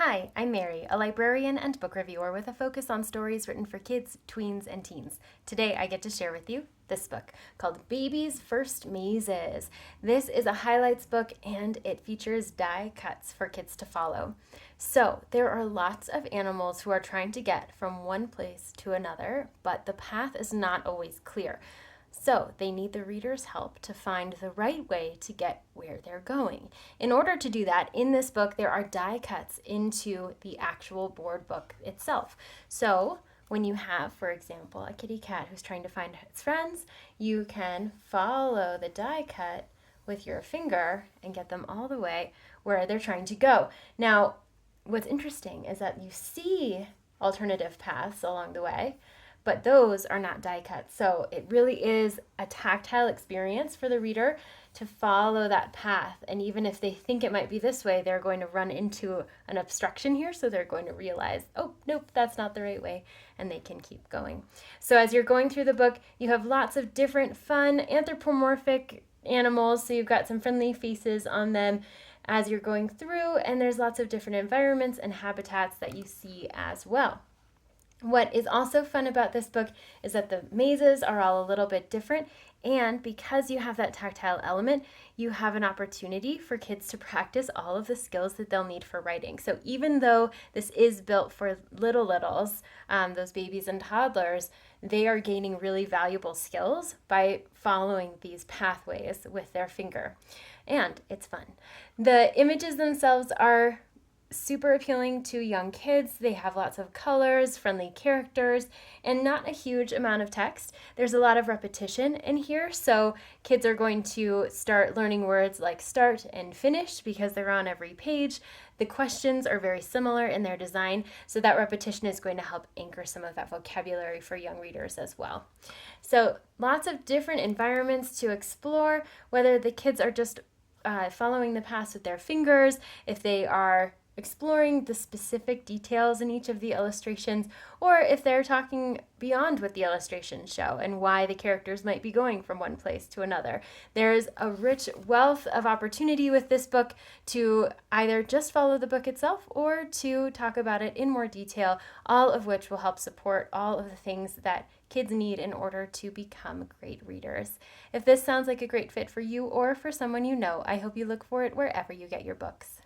Hi, I'm Mary, a librarian and book reviewer with a focus on stories written for kids, tweens, and teens. Today I get to share with you this book called Baby's First Mazes. This is a highlights book and it features die cuts for kids to follow. So, there are lots of animals who are trying to get from one place to another, but the path is not always clear. So, they need the reader's help to find the right way to get where they're going. In order to do that, in this book, there are die cuts into the actual board book itself. So, when you have, for example, a kitty cat who's trying to find its friends, you can follow the die cut with your finger and get them all the way where they're trying to go. Now, what's interesting is that you see alternative paths along the way, but those are not die cuts. So it really is a tactile experience for the reader to follow that path. And even if they think it might be this way, they're going to run into an obstruction here. So they're going to realize, oh, nope, that's not the right way. And they can keep going. So as you're going through the book, you have lots of different fun anthropomorphic animals. So you've got some friendly faces on them as you're going through. And there's lots of different environments and habitats that you see as well. What is also fun about this book is that the mazes are all a little bit different, and because you have that tactile element, you have an opportunity for kids to practice all of the skills that they'll need for writing. So even though this is built for littles, those babies and toddlers, they are gaining really valuable skills by following these pathways with their finger. And it's fun. The images themselves are super appealing to young kids. They have lots of colors, friendly characters, and not a huge amount of text. There's a lot of repetition in here, so kids are going to start learning words like start and finish because they're on every page. The questions are very similar in their design, so that repetition is going to help anchor some of that vocabulary for young readers as well. So lots of different environments to explore, whether the kids are just following the paths with their fingers, if they are exploring the specific details in each of the illustrations, or if they're talking beyond what the illustrations show and why the characters might be going from one place to another. There's a rich wealth of opportunity with this book to either just follow the book itself or to talk about it in more detail, all of which will help support all of the things that kids need in order to become great readers. If this sounds like a great fit for you or for someone you know, I hope you look for it wherever you get your books.